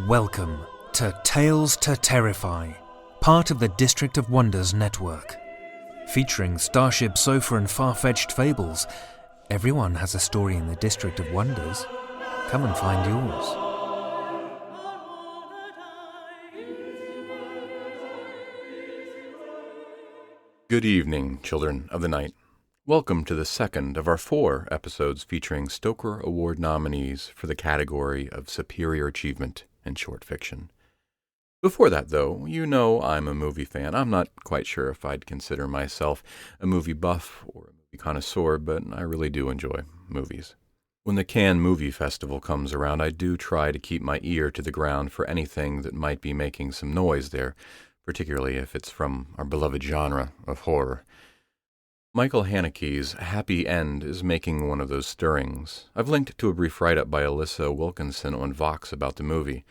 Welcome to Tales to Terrify, part of the District of Wonders network. Featuring Starship Sofa and far-fetched fables, everyone has a story in the District of Wonders. Come and find yours. Good evening, children of the night. Welcome to the second of our 4 episodes featuring Stoker Award nominees for the category of Superior Achievement in Short Fiction. Before that, though, you know I'm a movie fan. I'm not quite sure if I'd consider myself a movie buff or a movie connoisseur, but I really do enjoy movies. When the Cannes Movie Festival comes around, I do try to keep my ear to the ground for anything that might be making some noise there, particularly if it's from our beloved genre of horror. Michael Haneke's Happy End is making one of those stirrings. I've linked to a brief write-up by Alyssa Wilkinson on Vox about the movie.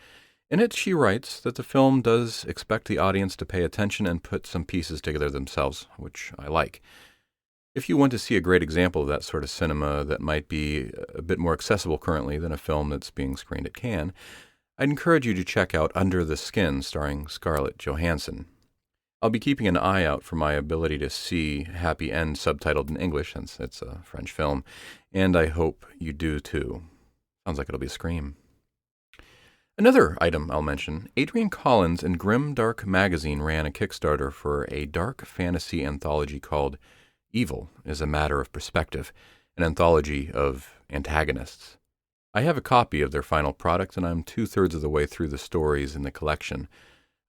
In it, she writes that the film does expect the audience to pay attention and put some pieces together themselves, which I like. If you want to see a great example of that sort of cinema that might be a bit more accessible currently than a film that's being screened at Cannes, I'd encourage you to check out Under the Skin, starring Scarlett Johansson. I'll be keeping an eye out for my ability to see Happy End subtitled in English, since it's a French film, and I hope you do too. Sounds like it'll be a scream. Another item I'll mention, Adrian Collins and Grim Dark Magazine ran a Kickstarter for a dark fantasy anthology called Evil is a Matter of Perspective, an anthology of antagonists. I have a copy of their final product, and I'm 2/3 of the way through the stories in the collection.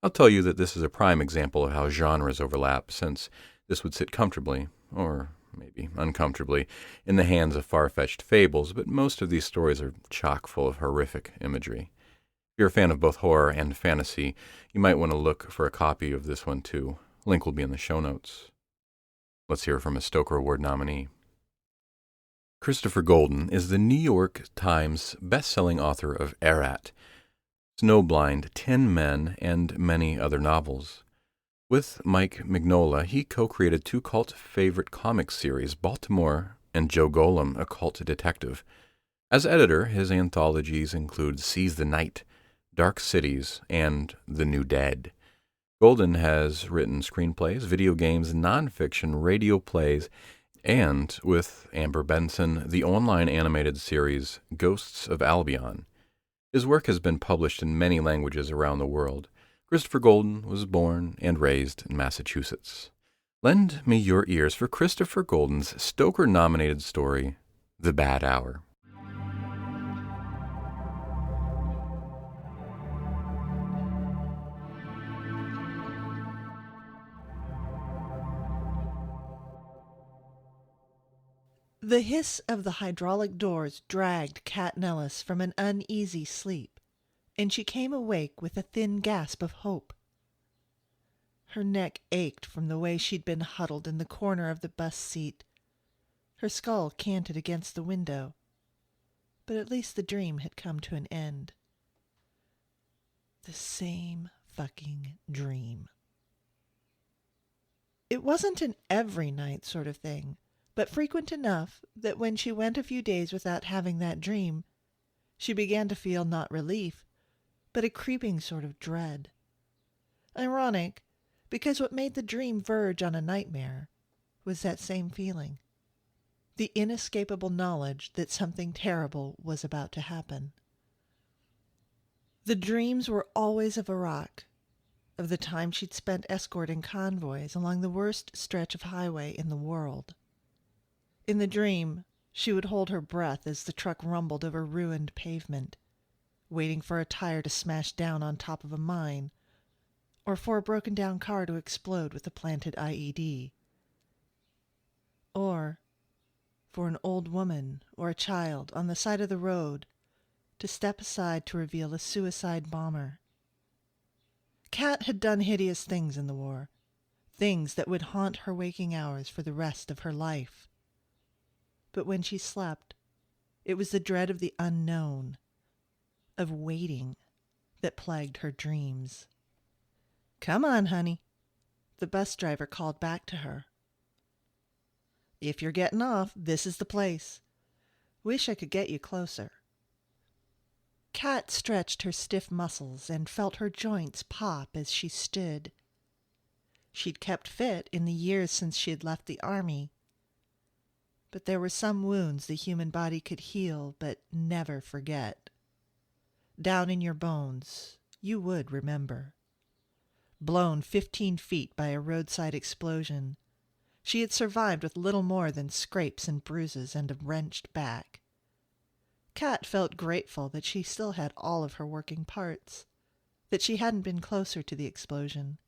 I'll tell you that this is a prime example of how genres overlap, since this would sit comfortably, or maybe uncomfortably, in the hands of far-fetched fables, but most of these stories are chock full of horrific imagery. If you're a fan of both horror and fantasy, you might want to look for a copy of this one too. Link will be in the show notes. Let's hear from a Stoker Award nominee. Christopher Golden is the New York Times best-selling author of Erat, Snowblind, 10 Men, and many other novels. With Mike Mignola, he co-created 2 cult favorite comic series, Baltimore and Joe Golem, a cult detective. As editor, his anthologies include Seize the Night, Dark Cities, and The New Dead. Golden has written screenplays, video games, nonfiction, radio plays, and, with Amber Benson, the online animated series Ghosts of Albion. His work has been published in many languages around the world. Christopher Golden was born and raised in Massachusetts. Lend me your ears for Christopher Golden's Stoker-nominated story, The Bad Hour. The hiss of the hydraulic doors dragged Kat Nellis from an uneasy sleep, and she came awake with a thin gasp of hope. Her neck ached from the way she'd been huddled in the corner of the bus seat. Her skull canted against the window, but at least the dream had come to an end. The same fucking dream. It wasn't an every night sort of thing, but frequent enough that when she went a few days without having that dream, she began to feel not relief, but a creeping sort of dread. Ironic, because what made the dream verge on a nightmare was that same feeling, the inescapable knowledge that something terrible was about to happen. The dreams were always of Iraq, of the time she'd spent escorting convoys along the worst stretch of highway in the world. In the dream, she would hold her breath as the truck rumbled over ruined pavement, waiting for a tire to smash down on top of a mine, or for a broken-down car to explode with a planted IED. Or for an old woman or a child on the side of the road to step aside to reveal a suicide bomber. Kat had done hideous things in the war, things that would haunt her waking hours for the rest of her life. But when she slept, it was the dread of the unknown, of waiting, that plagued her dreams. "Come on, honey," the bus driver called back to her. "If you're getting off, this is the place. Wish I could get you closer." Kat stretched her stiff muscles and felt her joints pop as she stood. She'd kept fit in the years since she had left the army, but there were some wounds the human body could heal but never forget. Down in your bones, you would remember. Blown 15 feet by a roadside explosion, she had survived with little more than scrapes and bruises and a wrenched back. Kat felt grateful that she still had all of her working parts, that she hadn't been closer to the explosion,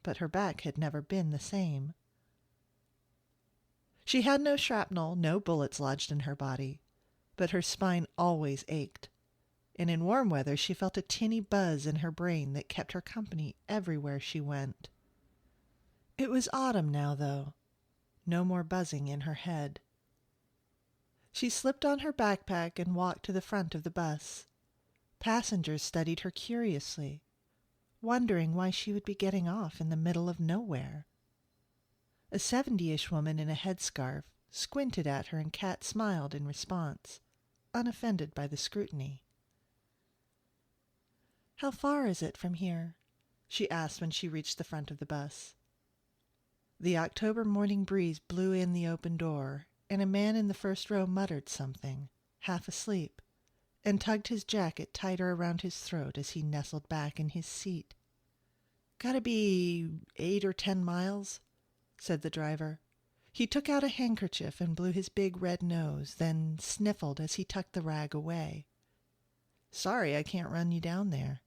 but her back had never been the same. She had no shrapnel, no bullets lodged in her body, but her spine always ached, and in warm weather she felt a tinny buzz in her brain that kept her company everywhere she went. It was autumn now, though. No more buzzing in her head. She slipped on her backpack and walked to the front of the bus. Passengers studied her curiously, wondering why she would be getting off in the middle of nowhere. A 70-ish woman in a headscarf squinted at her, and Kat smiled in response, unoffended by the scrutiny. "How far is it from here?" she asked when she reached the front of the bus. The October morning breeze blew in the open door, and a man in the first row muttered something, half asleep, and tugged his jacket tighter around his throat as he nestled back in his seat. "Gotta be 8 or 10 miles, said the driver. He took out a handkerchief and blew his big red nose, then sniffled as he tucked the rag away. "Sorry, I can't run you down there."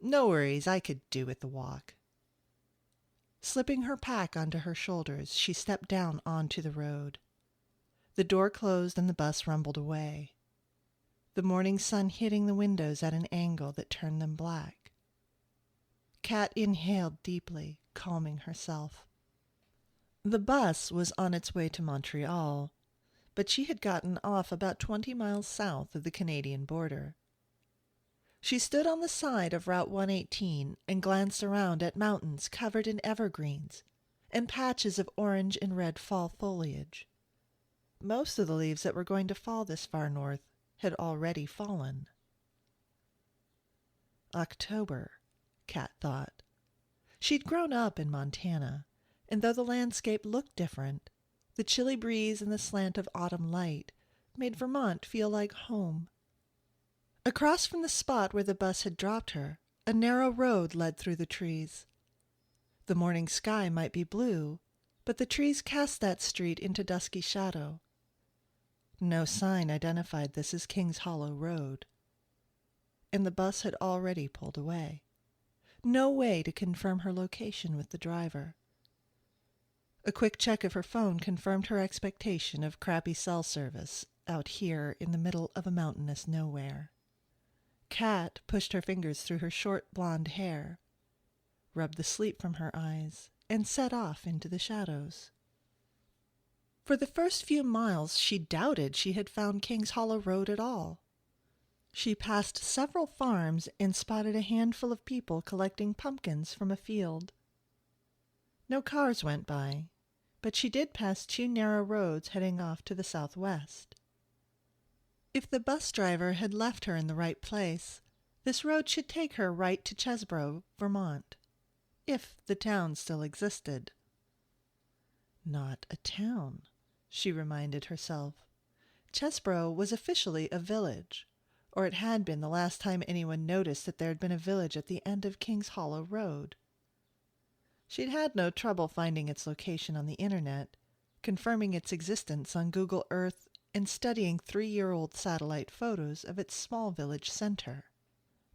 "No worries, I could do with the walk." Slipping her pack onto her shoulders, she stepped down onto the road. The door closed and the bus rumbled away, the morning sun hitting the windows at an angle that turned them black. Kat inhaled deeply, calming herself. The bus was on its way to Montreal, but she had gotten off about 20 miles south of the Canadian border. She stood on the side of Route 118 and glanced around at mountains covered in evergreens and patches of orange and red fall foliage. Most of the leaves that were going to fall this far north had already fallen. October, Kat thought. She'd grown up in Montana, and though the landscape looked different, the chilly breeze and the slant of autumn light made Vermont feel like home. Across from the spot where the bus had dropped her, a narrow road led through the trees. The morning sky might be blue, but the trees cast that street into dusky shadow. No sign identified this as Kings Hollow Road. And the bus had already pulled away. No way to confirm her location with the driver. A quick check of her phone confirmed her expectation of crappy cell service out here in the middle of a mountainous nowhere. Kat pushed her fingers through her short blonde hair, rubbed the sleep from her eyes, and set off into the shadows. For the first few miles, she doubted she had found Kings Hollow Road at all. She passed several farms and spotted a handful of people collecting pumpkins from a field. No cars went by, but she did pass 2 narrow roads heading off to the southwest. If the bus driver had left her in the right place, this road should take her right to Chesbro, Vermont, if the town still existed. Not a town, she reminded herself. Chesbro was officially a village, or it had been the last time anyone noticed that there had been a village at the end of Kings Hollow Road. She'd had no trouble finding its location on the internet, confirming its existence on Google Earth, and studying 3-year-old satellite photos of its small village center.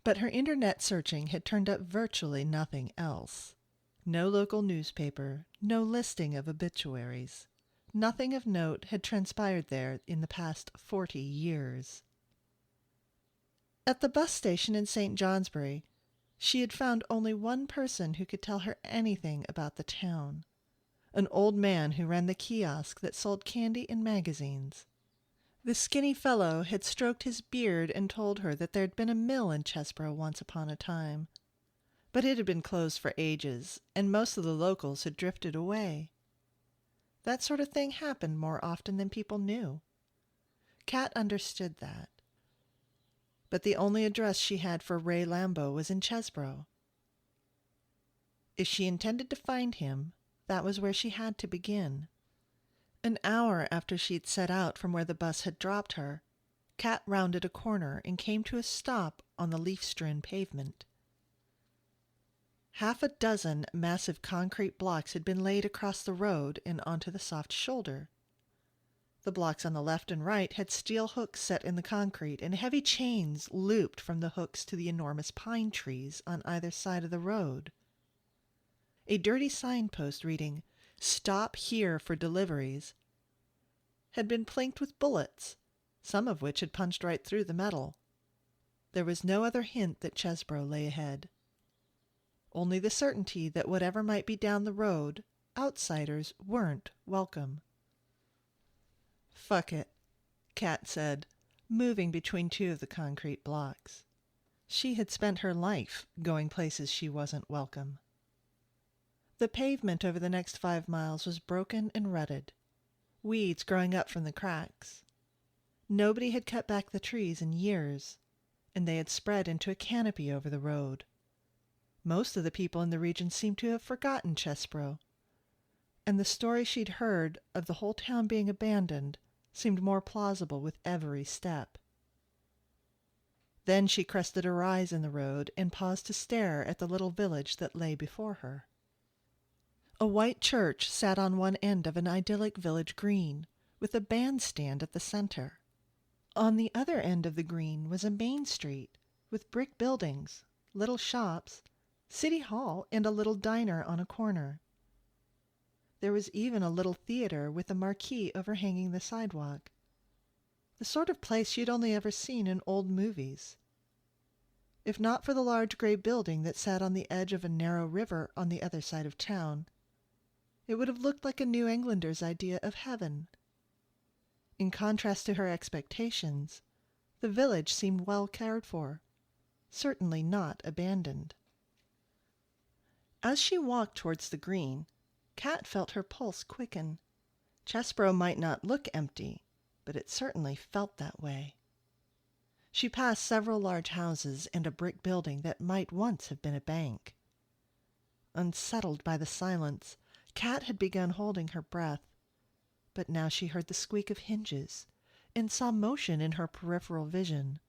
But her internet searching had turned up virtually nothing else. No local newspaper, no listing of obituaries. Nothing of note had transpired there in the past 40 years. At the bus station in St. Johnsbury, she had found only one person who could tell her anything about the town, an old man who ran the kiosk that sold candy and magazines. The skinny fellow had stroked his beard and told her that there had been a mill in Chesbro once upon a time, but it had been closed for ages, and most of the locals had drifted away. That sort of thing happened more often than people knew. Kat understood that. but the only address she had for Ray Lambo was in Chesbro. If she intended to find him, that was where she had to begin. An hour after she'd set out from where the bus had dropped her, Kat rounded a corner and came to a stop on the leaf-strewn pavement. Half a dozen massive concrete blocks had been laid across the road and onto the soft shoulder. The blocks on the left and right had steel hooks set in the concrete, and heavy chains looped from the hooks to the enormous pine trees on either side of the road. A dirty signpost reading, "Stop here for deliveries," had been planked with bullets, some of which had punched right through the metal. There was no other hint that Chesbro lay ahead. Only the certainty that whatever might be down the road, outsiders weren't welcome. "Fuck it," Kat said, moving between two of the concrete blocks. She had spent her life going places she wasn't welcome. The pavement over the next 5 miles was broken and rutted, weeds growing up from the cracks. Nobody had cut back the trees in years, and they had spread into a canopy over the road. Most of the people in the region seemed to have forgotten Chesbro, and the story she'd heard of the whole town being abandoned seemed more plausible with every step. Then she crested a rise in the road and paused to stare at the little village that lay before her. A white church sat on one end of an idyllic village green, with a bandstand at the center. On the other end of the green was a main street, with brick buildings, little shops, city hall, and a little diner on a corner. There was even a little theater with a marquee overhanging the sidewalk. The sort of place she'd only ever seen in old movies. If not for the large gray building that sat on the edge of a narrow river on the other side of town, it would have looked like a New Englander's idea of heaven. In contrast to her expectations, the village seemed well cared for, certainly not abandoned. As she walked towards the green, Kat felt her pulse quicken. Chesbro might not look empty, but it certainly felt that way. She passed several large houses and a brick building that might once have been a bank. Unsettled by the silence, Kat had begun holding her breath, but now she heard the squeak of hinges and saw motion in her peripheral vision.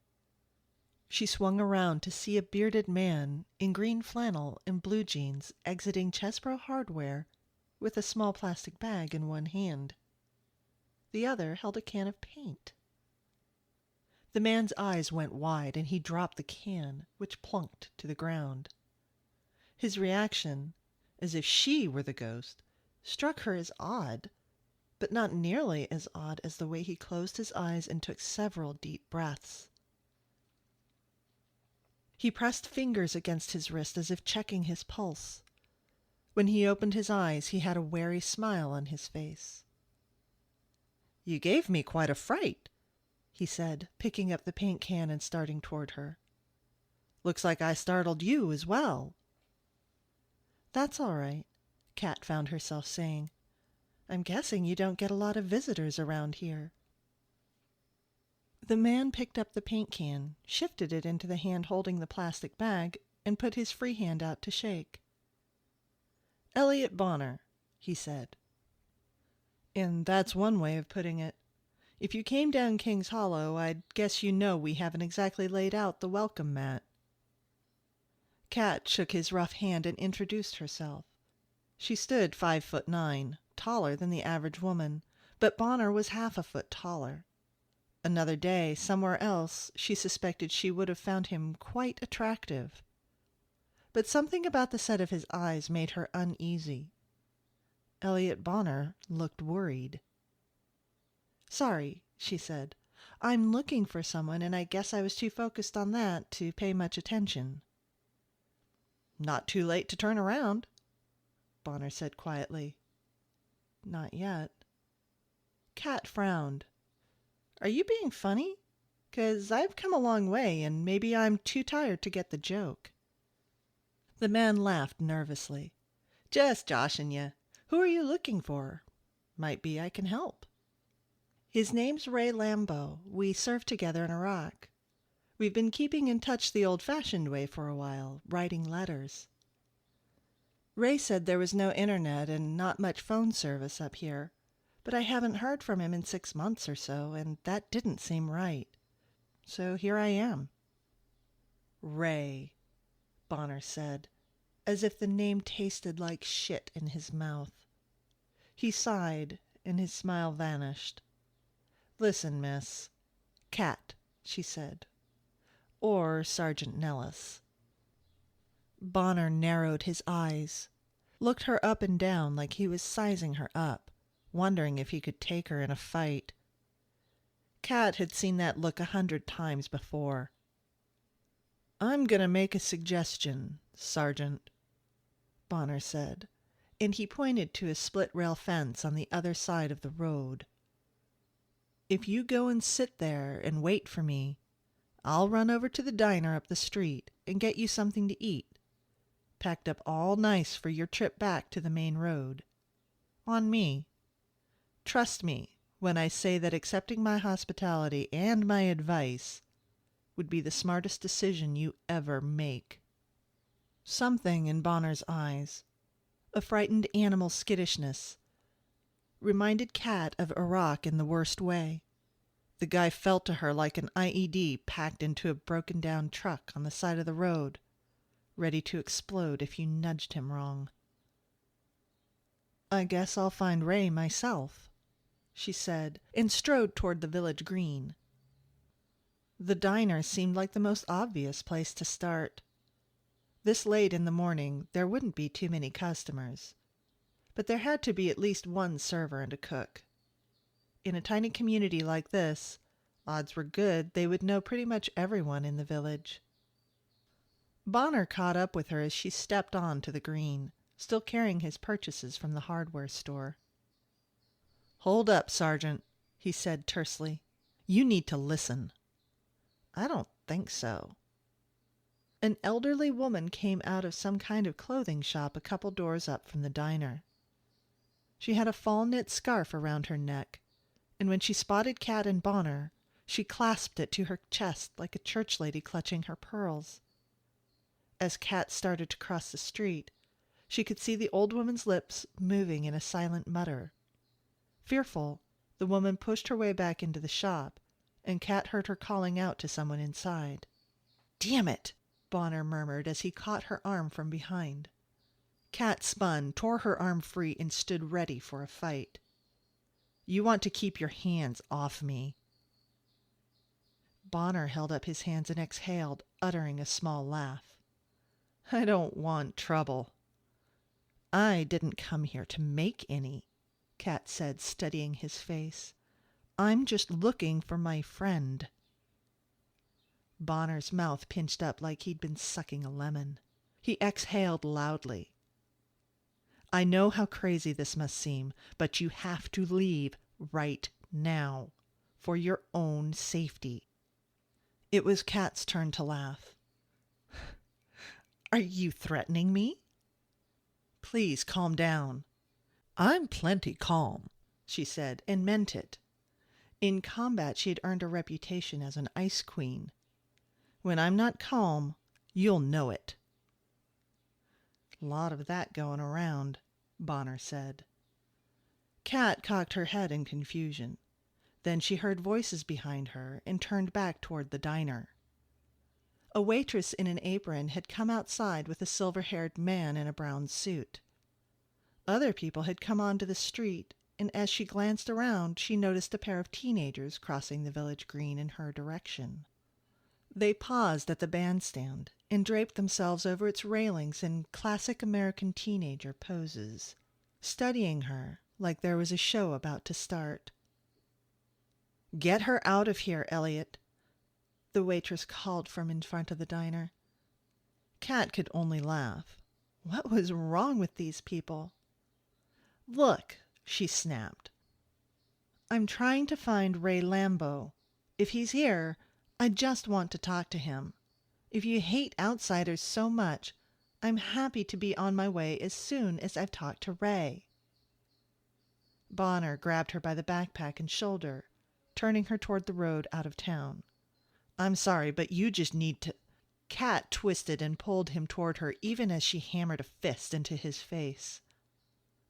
She swung around to see a bearded man in green flannel and blue jeans exiting Chesbro Hardware with a small plastic bag in one hand. The other held a can of paint. The man's eyes went wide and he dropped the can, which plunked to the ground. His reaction, as if she were the ghost, struck her as odd, but not nearly as odd as the way he closed his eyes and took several deep breaths. He pressed fingers against his wrist as if checking his pulse. When he opened his eyes, he had a wary smile on his face. "You gave me quite a fright," he said, picking up the paint can and starting toward her. "Looks like I startled you as well." "That's all right," Kat found herself saying. "I'm guessing you don't get a lot of visitors around here." The man picked up the paint can, shifted it into the hand holding the plastic bag, and put his free hand out to shake. "Elliot Bonner," he said. "And that's one way of putting it. If you came down King's Hollow, I'd guess you know we haven't exactly laid out the welcome mat." Kat shook his rough hand and introduced herself. She stood 5'9", taller than the average woman, but Bonner was half a foot taller. Another day, somewhere else, she suspected she would have found him quite attractive. But something about the set of his eyes made her uneasy. Elliot Bonner looked worried. "Sorry," she said. "I'm looking for someone, and I guess I was too focused on that to pay much attention." "Not too late to turn around," Bonner said quietly. "Not yet." Kat frowned. "Are you being funny? 'Cause I've come a long way, and maybe I'm too tired to get the joke." The man laughed nervously. "Just joshin' you. Who are you looking for? Might be I can help." "His name's Ray Lambo. We served together in Iraq. We've been keeping in touch the old-fashioned way for a while, writing letters. Ray said there was no internet and not much phone service up here, but I haven't heard from him in 6 months or so, and that didn't seem right. So here I am." "Ray," Bonner said, as if the name tasted like shit in his mouth. He sighed, and his smile vanished. "Listen, miss. Cat," she said. "Or Sergeant Nellis." Bonner narrowed his eyes, looked her up and down like he was sizing her up, wondering if he could take her in a fight. Cat had seen that look 100 times before. "I'm gonna make a suggestion, Sergeant," Bonner said, and he pointed to a split-rail fence on the other side of the road. "If you go and sit there and wait for me, I'll run over to the diner up the street and get you something to eat, packed up all nice for your trip back to the main road. On me. Trust me when I say that accepting my hospitality and my advice would be the smartest decision you ever make." Something in Bonner's eyes, a frightened animal skittishness, reminded Kat of Iraq in the worst way. The guy felt to her like an IED packed into a broken-down truck on the side of the road, ready to explode if you nudged him wrong. "I guess I'll find Ray myself," she said, and strode toward the village green. The diner seemed like the most obvious place to start. This late in the morning, there wouldn't be too many customers, but there had to be at least one server and a cook. In a tiny community like this, odds were good they would know pretty much everyone in the village. Bonner caught up with her as she stepped on to the green, still carrying his purchases from the hardware store. "Hold up, Sergeant," he said tersely. "You need to listen." "I don't think so." An elderly woman came out of some kind of clothing shop a couple doors up from the diner. She had a fall-knit scarf around her neck, and when she spotted Cat and Bonner, she clasped it to her chest like a church lady clutching her pearls. As Cat started to cross the street, she could see the old woman's lips moving in a silent mutter. Fearful, the woman pushed her way back into the shop, and Cat heard her calling out to someone inside. "Damn it!" Bonner murmured as he caught her arm from behind. Cat spun, tore her arm free, and stood ready for a fight. "You want to keep your hands off me." Bonner held up his hands and exhaled, uttering a small laugh. "I don't want trouble." "I didn't come here to make any," Cat said, studying his face. "I'm just looking for my friend." Bonner's mouth pinched up like he'd been sucking a lemon. He exhaled loudly. "I know how crazy this must seem, but you have to leave right now, for your own safety." It was Cat's turn to laugh. "Are you threatening me?" "Please calm down." "I'm plenty calm," she said, and meant it. In combat she had earned a reputation as an ice queen. "When I'm not calm, you'll know it." "Lot of that going around," Bonner said. Cat cocked her head in confusion. Then she heard voices behind her and turned back toward the diner. A waitress in an apron had come outside with a silver-haired man in a brown suit. Other people had come onto the street, and as she glanced around, she noticed a pair of teenagers crossing the village green in her direction. They paused at the bandstand and draped themselves over its railings in classic American teenager poses, studying her like there was a show about to start. "Get her out of here, Elliot," the waitress called from in front of the diner. Cat could only laugh. What was wrong with these people? "Look," she snapped. "I'm trying to find Ray Lambeau. If he's here, I just want to talk to him. If you hate outsiders so much, I'm happy to be on my way as soon as I've talked to Ray." Bonner grabbed her by the backpack and shoulder, turning her toward the road out of town. I'm sorry, but you just need to... Kat twisted and pulled him toward her even as she hammered a fist into his face.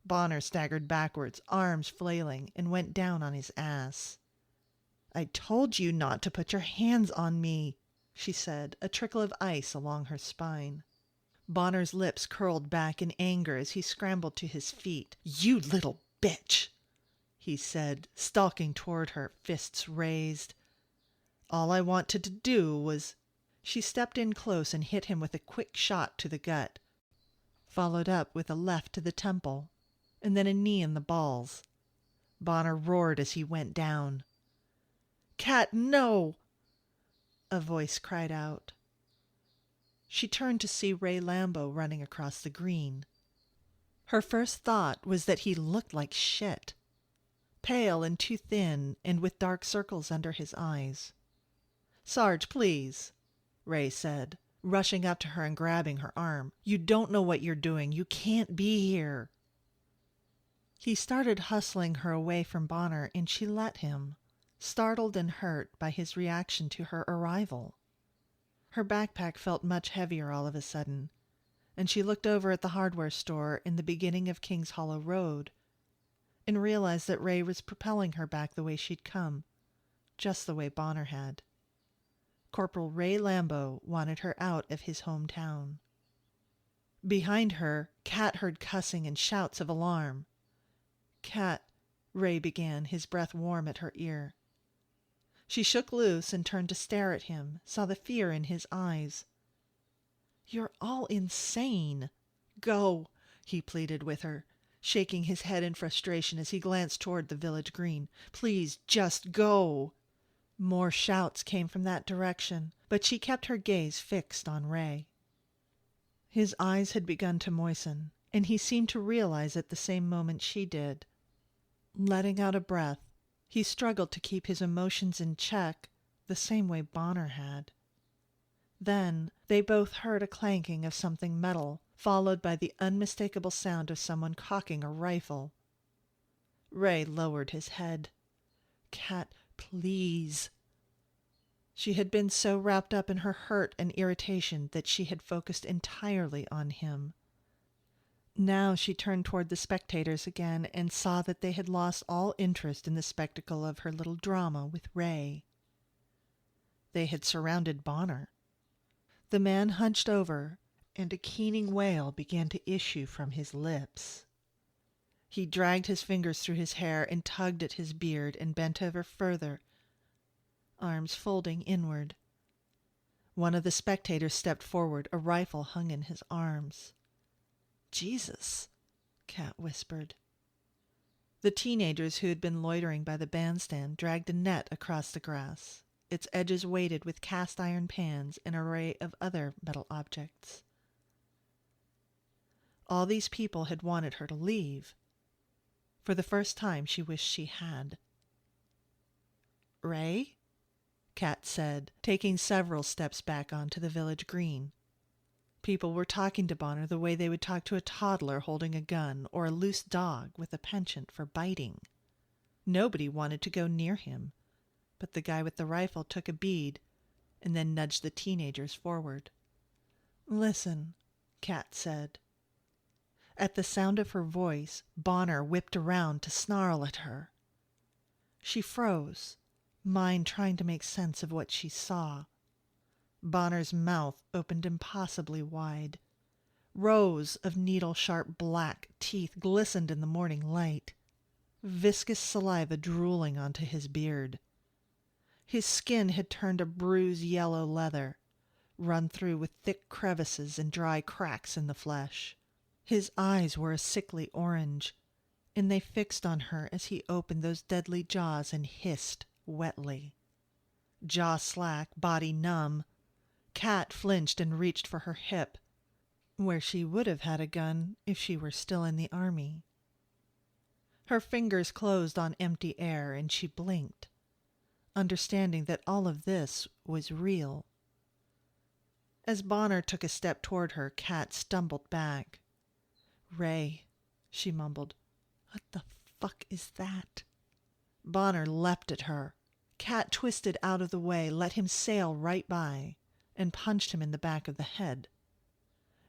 Bonner staggered backwards, arms flailing, and went down on his ass. I told you not to put your hands on me, she said, a trickle of ice along her spine. Bonner's lips curled back in anger as he scrambled to his feet. You little bitch, he said, stalking toward her, fists raised. All I wanted to do was... She stepped in close and hit him with a quick shot to the gut, followed up with a left to the temple, and then a knee in the balls. Bonner roared as he went down. Kat, no! A voice cried out. She turned to see Ray Lambo running across the green. Her first thought was that he looked like shit, pale and too thin and with dark circles under his eyes. Sarge, please, Ray said, rushing up to her and grabbing her arm. You don't know what you're doing. You can't be here. He started hustling her away from Bonner, and she let him, startled and hurt by his reaction to her arrival. Her backpack felt much heavier all of a sudden, and she looked over at the hardware store in the beginning of Kings Hollow Road and realized that Ray was propelling her back the way she'd come, just the way Bonner had. Corporal Ray Lambo wanted her out of his hometown. Behind her, Kat heard cussing and shouts of alarm. Kat, Ray began, his breath warm at her ear. She shook loose and turned to stare at him, saw the fear in his eyes. You're all insane. Go, he pleaded with her, shaking his head in frustration as he glanced toward the village green. Please, just go. More shouts came from that direction, but she kept her gaze fixed on Ray. His eyes had begun to moisten, and he seemed to realize at the same moment she did. Letting out a breath, he struggled to keep his emotions in check the same way Bonner had. Then they both heard a clanking of something metal, followed by the unmistakable sound of someone cocking a rifle. Ray lowered his head. Kat, please. She had been so wrapped up in her hurt and irritation that she had focused entirely on him. Now she turned toward the spectators again and saw that they had lost all interest in the spectacle of her little drama with Ray. They had surrounded Bonner. The man hunched over, and a keening wail began to issue from his lips. He dragged his fingers through his hair and tugged at his beard and bent over further, arms folding inward. One of the spectators stepped forward, a rifle hung in his arms. Jesus, Kat whispered. The teenagers who had been loitering by the bandstand dragged a net across the grass, its edges weighted with cast iron pans and an array of other metal objects. All these people had wanted her to leave. For the first time, she wished she had. Ray? Kat said, taking several steps back onto the village green. People were talking to Bonner the way they would talk to a toddler holding a gun or a loose dog with a penchant for biting. Nobody wanted to go near him, but the guy with the rifle took a bead and then nudged the teenagers forward. Listen, Kat said. At the sound of her voice, Bonner whipped around to snarl at her. She froze, mind trying to make sense of what she saw. Bonner's mouth opened impossibly wide. Rows of needle-sharp black teeth glistened in the morning light, viscous saliva drooling onto his beard. His skin had turned a bruised yellow leather, run through with thick crevices and dry cracks in the flesh. His eyes were a sickly orange, and they fixed on her as he opened those deadly jaws and hissed wetly. Jaw slack, body numb, Kat flinched and reached for her hip, where she would have had a gun if she were still in the army. Her fingers closed on empty air, and she blinked, understanding that all of this was real. As Bonner took a step toward her, Kat stumbled back. Ray, she mumbled. What the fuck is that? Bonner leapt at her. Cat twisted out of the way, let him sail right by, and punched him in the back of the head.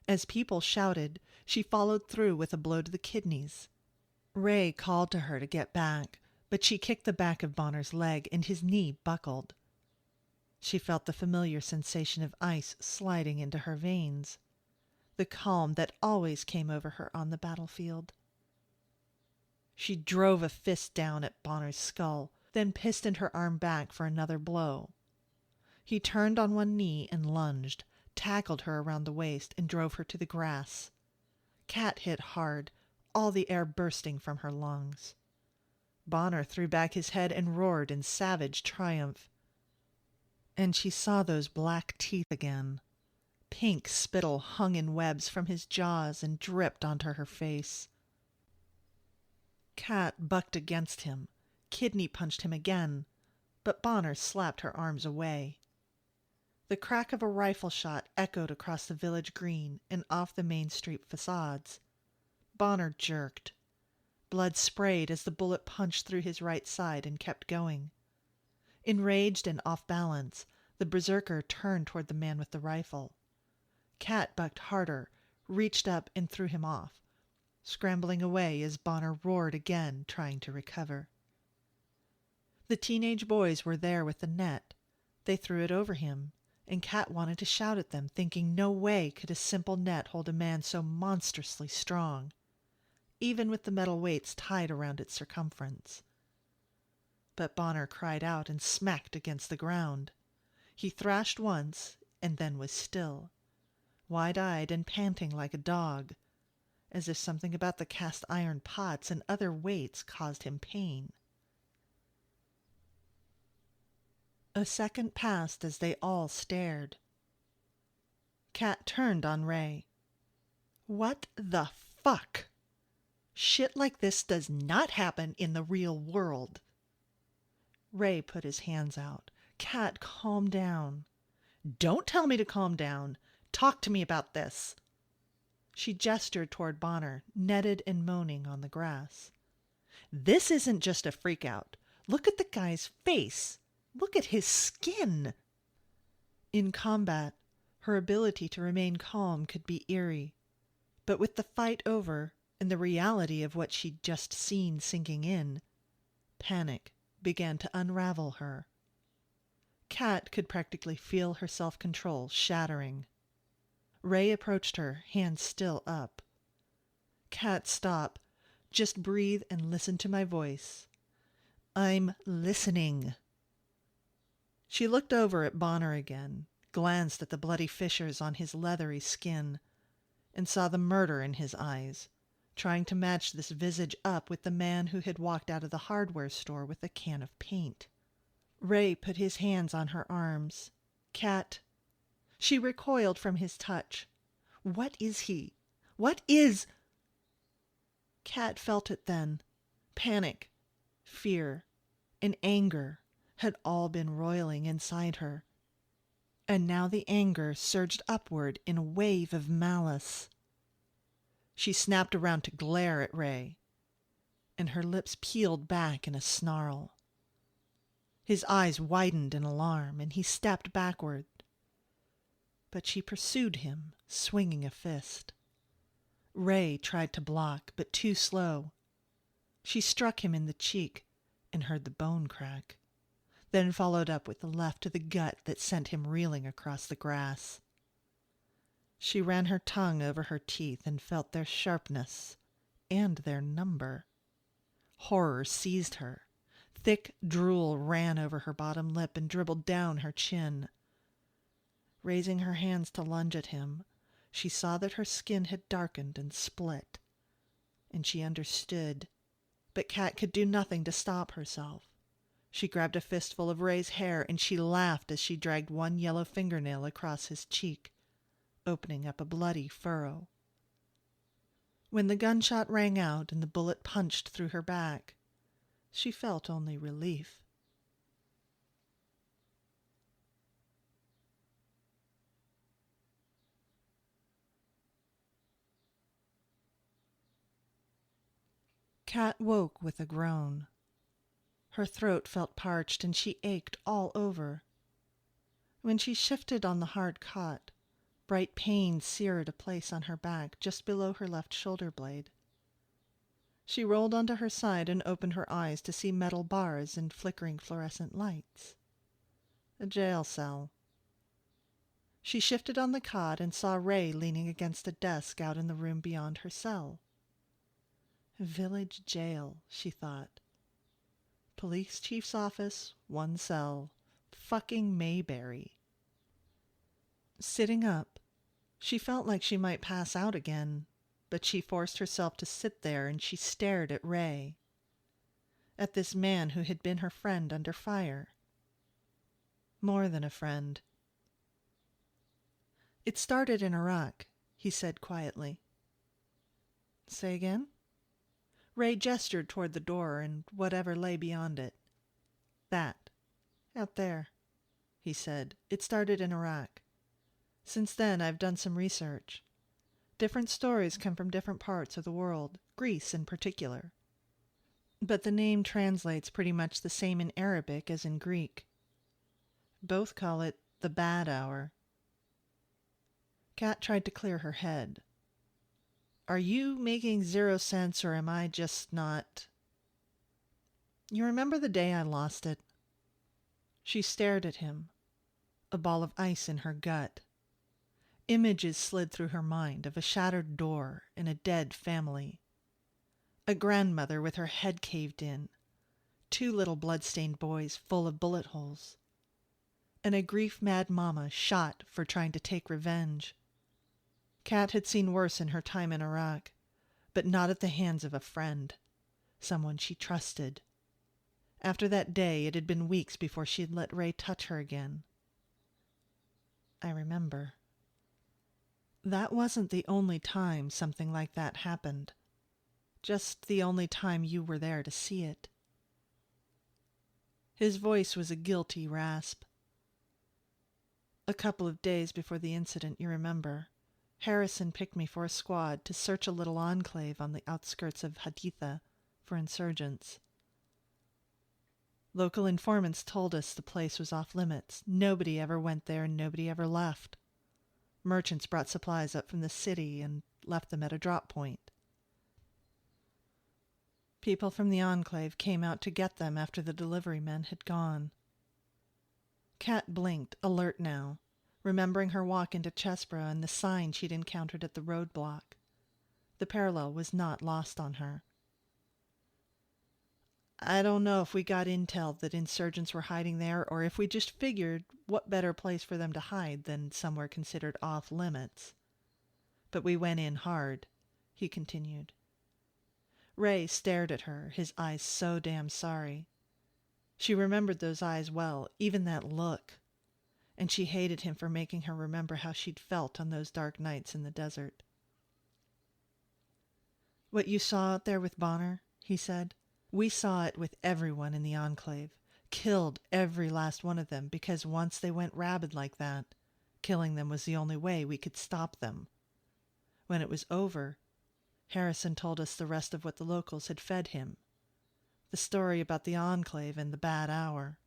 As people shouted, she followed through with a blow to the kidneys. Ray called to her to get back, but she kicked the back of Bonner's leg and his knee buckled. She felt the familiar sensation of ice sliding into her veins, the calm that always came over her on the battlefield. She drove a fist down at Bonner's skull, then pistoned her arm back for another blow. He turned on one knee and lunged, tackled her around the waist, and drove her to the grass. Cat hit hard, all the air bursting from her lungs. Bonner threw back his head and roared in savage triumph. And she saw those black teeth again. Pink spittle hung in webs from his jaws and dripped onto her face. Cat bucked against him, kidney punched him again, but Bonner slapped her arms away. The crack of a rifle shot echoed across the village green and off the main street facades. Bonner jerked. Blood sprayed as the bullet punched through his right side and kept going. Enraged and off balance, the berserker turned toward the man with the rifle. Cat bucked harder, reached up and threw him off, scrambling away as Bonner roared again, trying to recover. The teenage boys were there with the net. They threw it over him, and Cat wanted to shout at them, thinking no way could a simple net hold a man so monstrously strong, even with the metal weights tied around its circumference. But Bonner cried out and smacked against the ground. He thrashed once and then was still, wide-eyed and panting like a dog, as if something about the cast-iron pots and other weights caused him pain. A second passed as they all stared. Cat turned on Ray. "What the fuck? Shit like this does not happen in the real world." Ray put his hands out. "Cat, calm down." "Don't tell me to calm down. Talk to me about this." She gestured toward Bonner, netted and moaning on the grass. "This isn't just a freakout. Look at the guy's face. Look at his skin." In combat, her ability to remain calm could be eerie. But with the fight over and the reality of what she'd just seen sinking in, panic began to unravel her. Cat could practically feel her self-control shattering. Ray approached her, hands still up. "Cat, stop. Just breathe and listen to my voice." "I'm listening." She looked over at Bonner again, glanced at the bloody fissures on his leathery skin, and saw the murder in his eyes, trying to match this visage up with the man who had walked out of the hardware store with a can of paint. Ray put his hands on her arms. "Cat." She recoiled from his touch. "What is he? What is—" Cat felt it then. Panic, fear, and anger had all been roiling inside her. And now the anger surged upward in a wave of malice. She snapped around to glare at Ray, and her lips peeled back in a snarl. His eyes widened in alarm, and he stepped backward. But she pursued him, swinging a fist. Ray tried to block, but too slow. She struck him in the cheek and heard the bone crack, then followed up with the left to the gut that sent him reeling across the grass. She ran her tongue over her teeth and felt their sharpness and their number. Horror seized her. Thick drool ran over her bottom lip and dribbled down her chin. Raising her hands to lunge at him, she saw that her skin had darkened and split, and she understood, but Cat could do nothing to stop herself. She grabbed a fistful of Ray's hair, and she laughed as she dragged one yellow fingernail across his cheek, opening up a bloody furrow. When the gunshot rang out and the bullet punched through her back, she felt only relief. Cat woke with a groan. Her throat felt parched and she ached all over. When she shifted on the hard cot, bright pain seared a place on her back just below her left shoulder blade. She rolled onto her side and opened her eyes to see metal bars and flickering fluorescent lights. A jail cell. She shifted on the cot and saw Ray leaning against a desk out in the room beyond her cell. Village jail, she thought. Police chief's office, one cell. Fucking Mayberry. Sitting up, she felt like she might pass out again, but she forced herself to sit there and she stared at Ray. At this man who had been her friend under fire. More than a friend. It started in Iraq, he said quietly. Say again? Ray gestured toward the door and whatever lay beyond it. That. Out there, he said. It started in Iraq. Since then, I've done some research. Different stories come from different parts of the world, Greece in particular. But the name translates pretty much the same in Arabic as in Greek. Both call it the bad hour. Kat tried to clear her head. Are you making zero sense, or am I just not... You remember the day I lost it? She stared at him, a ball of ice in her gut. Images slid through her mind of a shattered door and a dead family. A grandmother with her head caved in, 2 little blood-stained boys full of bullet holes, and a grief-mad mama shot for trying to take revenge. Kat had seen worse in her time in Iraq, but not at the hands of a friend, someone she trusted. After that day, it had been weeks before she had let Ray touch her again. I remember. That wasn't the only time something like that happened. Just the only time you were there to see it. His voice was a guilty rasp. A couple of days before the incident, you remember, Harrison picked me for a squad to search a little enclave on the outskirts of Haditha for insurgents. Local informants told us the place was off limits. Nobody ever went there and nobody ever left. Merchants brought supplies up from the city and left them at a drop point. People from the enclave came out to get them after the delivery men had gone. Kat blinked, alert now, remembering her walk into Chesborough and the sign she'd encountered at the roadblock. The parallel was not lost on her. I don't know if we got intel that insurgents were hiding there or if we just figured what better place for them to hide than somewhere considered off limits. But we went in hard, he continued. Ray stared at her, his eyes so damn sorry. She remembered those eyes well, even that look. And she hated him for making her remember how she'd felt on those dark nights in the desert. What you saw out there with Bonner, he said, we saw it with everyone in the enclave. Killed every last one of them because once they went rabid like that, killing them was the only way we could stop them. When it was over, Harrison told us the rest of what the locals had fed him. The story about the enclave and the bad hour.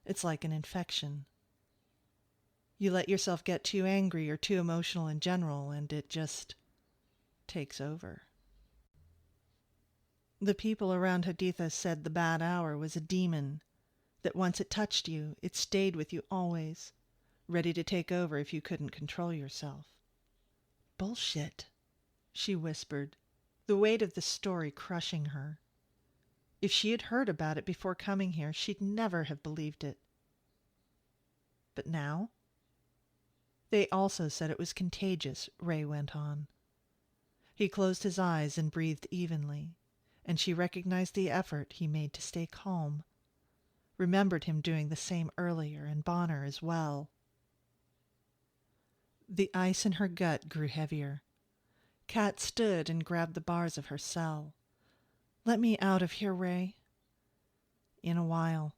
It's like an infection. You let yourself get too angry or too emotional in general, and it just takes over. The people around Haditha said the bad hour was a demon, that once it touched you, it stayed with you always, ready to take over if you couldn't control yourself. Bullshit, she whispered, the weight of the story crushing her. If she had heard about it before coming here, she'd never have believed it. But now? They also said it was contagious, Ray went on. He closed his eyes and breathed evenly, and she recognized the effort he made to stay calm, remembered him doing the same earlier, and Bonner as well. The ice in her gut grew heavier. Kat stood and grabbed the bars of her cell. Let me out of here, Ray. In a while.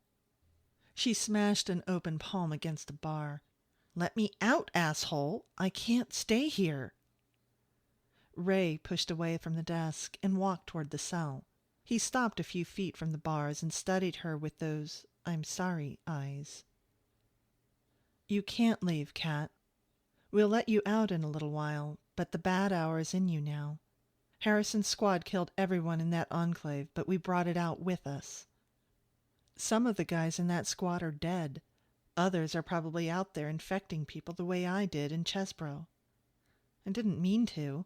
She smashed an open palm against a bar. Let me out, asshole! I can't stay here. Ray pushed away from the desk and walked toward the cell, He stopped a few feet from the bars and studied her with those "I'm sorry" eyes. "You can't leave, Kat. We'll let you out in a little while, but the bad hour is in you now. Harrison's squad killed everyone in that enclave, but we brought it out with us. Some of the guys in that squad are dead. Others are probably out there infecting people the way I did in Chesbro. I didn't mean to.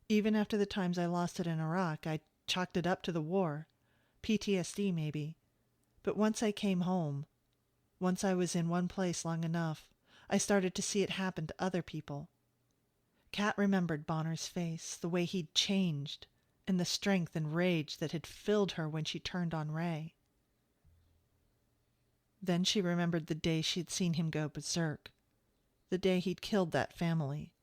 Even after the times I lost it in Iraq, I chalked it up to the war. PTSD, maybe. But once I came home, once I was in one place long enough, I started to see it happen to other people." Kat remembered Bonner's face, the way he'd changed, and the strength and rage that had filled her when she turned on Ray. Then she remembered the day she'd seen him go berserk, the day he'd killed that family.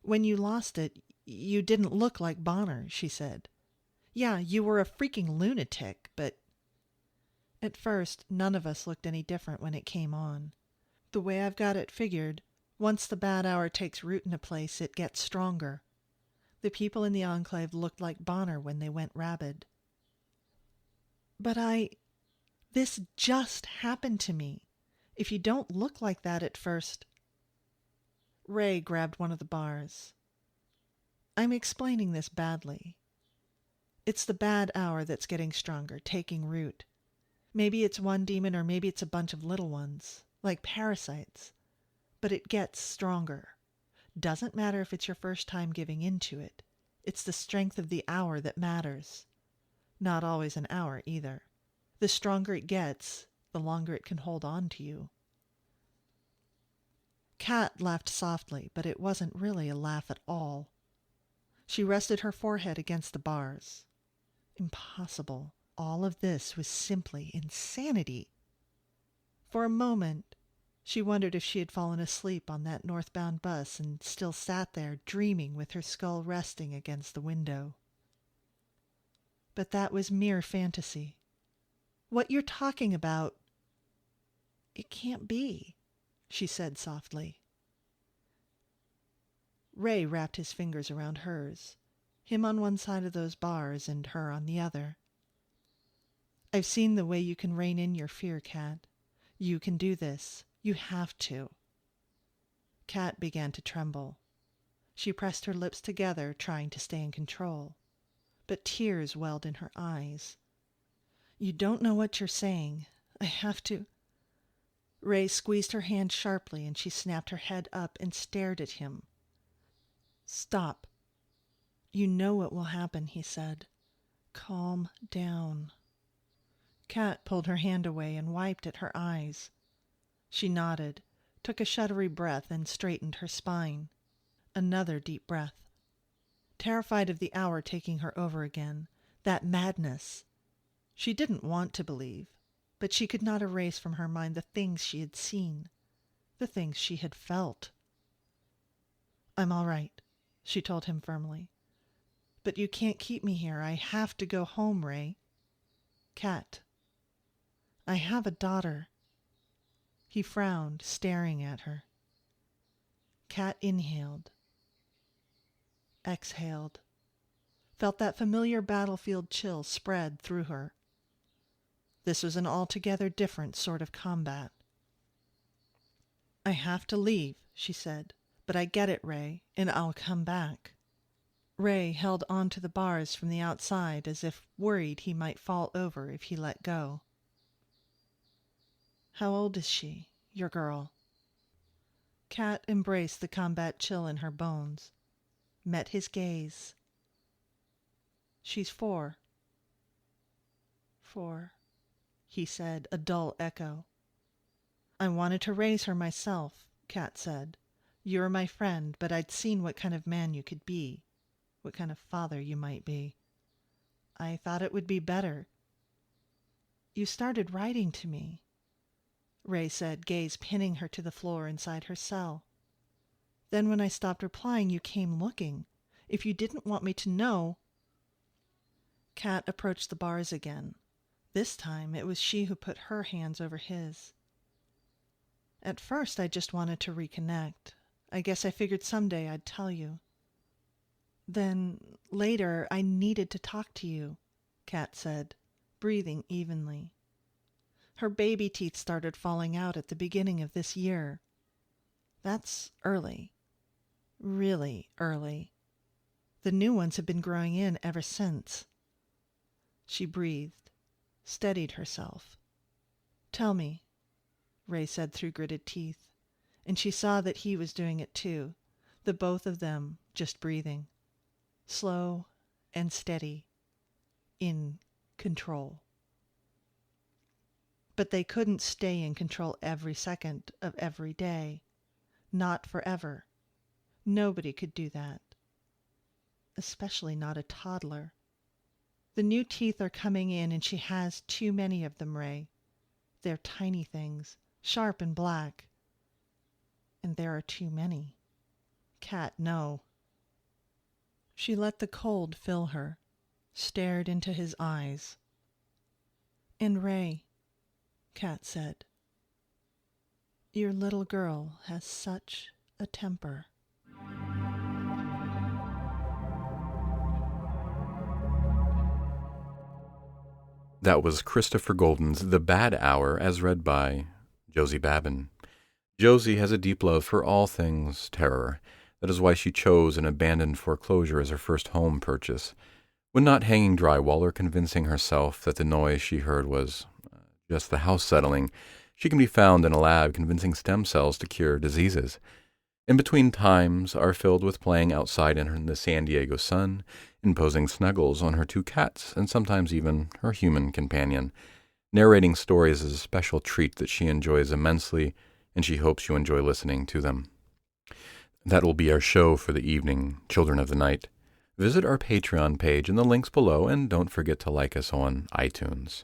"When you lost it, you didn't look like Bonner," she said. "Yeah, you were a freaking lunatic, but—" At first, none of us looked any different when it came on. The way I've got it figured, once the bad hour takes root in a place, it gets stronger. The people in the enclave looked like Bonner when they went rabid. "But this just happened to me. If you don't look like that at first—" Ray grabbed one of the bars. "I'm explaining this badly. It's the bad hour that's getting stronger, taking root. Maybe it's one demon or maybe it's a bunch of little ones, like parasites. But it gets stronger. Doesn't matter if it's your first time giving into it. It's the strength of the hour that matters. Not always an hour, either. The stronger it gets, the longer it can hold on to you." Kat laughed softly, but it wasn't really a laugh at all. She rested her forehead against the bars. Impossible. All of this was simply insanity. For a moment, she wondered if she had fallen asleep on that northbound bus and still sat there dreaming with her skull resting against the window. But that was mere fantasy. "What you're talking about, it can't be," she said softly. Ray wrapped his fingers around hers, him on one side of those bars and her on the other. "I've seen the way you can rein in your fear, Kat. You can do this. You have to." Kat began to tremble. She pressed her lips together, trying to stay in control. But tears welled in her eyes. "You don't know what you're saying. I have to—" Ray squeezed her hand sharply and she snapped her head up and stared at him. "Stop. You know what will happen," he said. "Calm down." Kat pulled her hand away and wiped at her eyes. She nodded, took a shuddery breath, and straightened her spine. Another deep breath. Terrified of the hour taking her over again, that madness. She didn't want to believe, but she could not erase from her mind the things she had seen, the things she had felt. "I'm all right," she told him firmly. "But you can't keep me here. I have to go home, Ray." "Kat, I have a daughter." He frowned, staring at her. Kat inhaled, exhaled, felt that familiar battlefield chill spread through her. This was an altogether different sort of combat. "I have to leave," she said, "but I get it, Ray, and I'll come back." Ray held on to the bars from the outside as if worried he might fall over if he let go. "How old is she, your girl?" Kat embraced the combat chill in her bones, met his gaze. "She's 4. 4, he said, a dull echo. "I wanted to raise her myself," Kat said. "You're my friend, but I'd seen what kind of man you could be, what kind of father you might be. I thought it would be better." "You started writing to me," Ray said, gaze pinning her to the floor inside her cell. "Then when I stopped replying, you came looking. If you didn't want me to know—" Kat approached the bars again. This time it was she who put her hands over his. "At first I just wanted to reconnect. I guess I figured someday I'd tell you." Then, later, I needed to talk to you, Kat said, breathing evenly. Her baby teeth started falling out at the beginning of this year. That's early. Really early. The new ones have been growing in ever since. She breathed, steadied herself. Tell me, Ray said through gritted teeth, and she saw that he was doing it too, the both of them just breathing. Slow and steady, in control. But they couldn't stay in control every second of every day. Not forever. Nobody could do that. Especially not a toddler. The new teeth are coming in and she has too many of them, Ray. They're tiny things, sharp and black. And there are too many. Kat, no. She let the cold fill her, stared into his eyes. And Ray, Kat said, your little girl has such a temper. That was Christopher Golden's The Bad Hour, as read by Josie Babin. Josie has a deep love for all things terror. That is why she chose an abandoned foreclosure as her first home purchase. When not hanging drywall or convincing herself that the noise she heard was just the house settling, she can be found in a lab convincing stem cells to cure diseases. In between times are filled with playing outside in the San Diego sun, imposing snuggles on her two cats, and sometimes even her human companion. Narrating stories is a special treat that she enjoys immensely, and she hopes you enjoy listening to them. That will be our show for the evening, Children of the Night. Visit our Patreon page in the links below, and don't forget to like us on iTunes.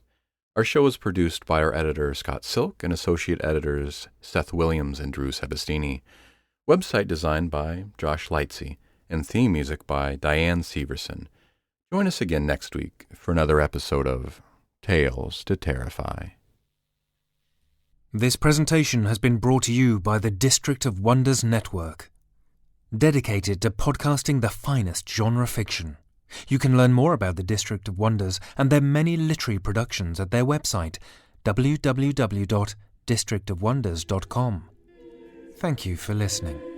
Our show is produced by our editor, Scott Silk, and associate editors, Seth Williams and Drew Sebastini. Website designed by Josh Lightsey, and theme music by Diane Severson. Join us again next week for another episode of Tales to Terrify. This presentation has been brought to you by the District of Wonders Network, dedicated to podcasting the finest genre fiction. You can learn more about the District of Wonders and their many literary productions at their website, www.districtofwonders.com. Thank you for listening.